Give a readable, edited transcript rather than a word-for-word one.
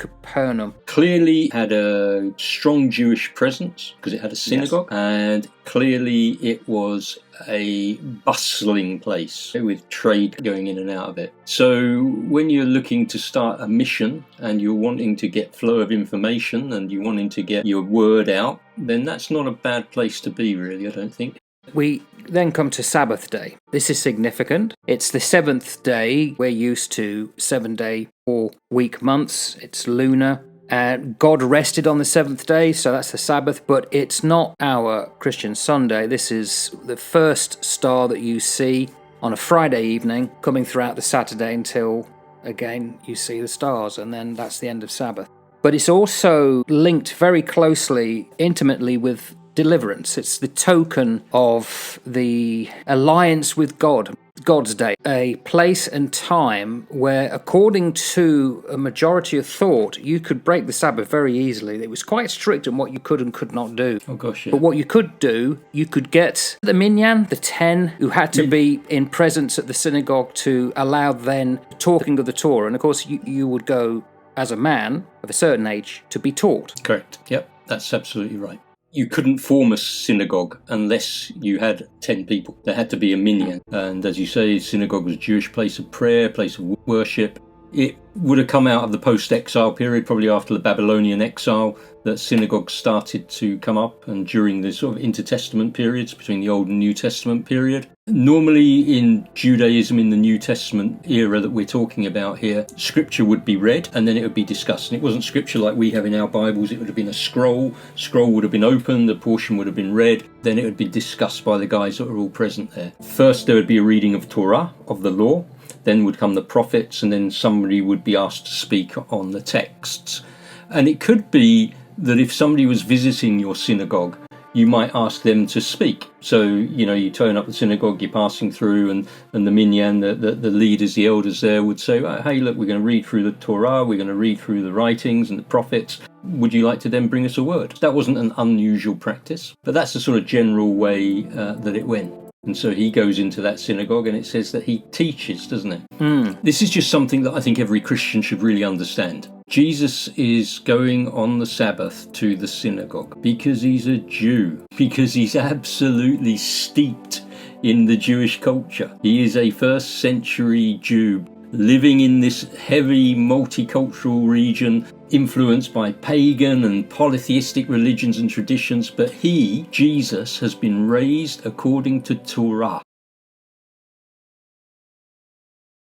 Capernaum? Clearly had a strong Jewish presence because it had a synagogue, and clearly it was a bustling place with trade going in and out of it. So when you're looking to start a mission and you're wanting to get flow of information and you're wanting to get your word out, then that's not a bad place to be, really, I don't think. We then come to Sabbath day. This is significant. It's the seventh day. We're used to 7-day, 4-week months. It's lunar. God rested on the seventh day, so that's the Sabbath, but it's not our Christian Sunday. This is the first star that you see on a Friday evening, coming throughout the Saturday until, again, you see the stars, and then that's the end of Sabbath. But it's also linked very closely, intimately with deliverance. It's the token of the alliance with God, God's day, a place and time where, according to a majority of thought, you could break the Sabbath very easily. It was quite strict on what you could and could not do. Oh gosh, yeah. But what you could do, you could get the minyan, the 10, who had to be in presence at the synagogue to allow then talking of the Torah. And of course, you would go as a man of a certain age to be taught. Correct. Yep, that's absolutely right. You couldn't form a synagogue unless you had 10 people. There had to be a minyan. And as you say, synagogue was a Jewish place of prayer, place of worship. It would have come out of the post-exile period, probably after the Babylonian exile, that synagogues started to come up, and during the sort of intertestament periods between the Old and New Testament period. Normally in Judaism, in the New Testament era that we're talking about here, scripture would be read and then it would be discussed. And it wasn't scripture like we have in our Bibles. It would have been a scroll. Scroll would have been opened, the portion would have been read, then it would be discussed by the guys that were all present there. First there would be a reading of Torah, of the law, then would come the prophets, and then somebody would be asked to speak on the texts. And it could be that if somebody was visiting your synagogue, you might ask them to speak. So, you turn up the synagogue, you're passing through, and the minyan, the leaders, the elders there would say, hey, look, we're going to read through the Torah, we're going to read through the writings and the prophets. Would you like to then bring us a word? That wasn't an unusual practice, but that's the sort of general way that it went. And so he goes into that synagogue and it says that he teaches, doesn't it? This is just something that I think every Christian should really understand. Jesus is going on the Sabbath to the synagogue because he's a Jew, because he's absolutely steeped in the Jewish culture. He is a first century Jew living in this heavy multicultural region influenced by pagan and polytheistic religions and traditions, but he, Jesus, has been raised according to Torah.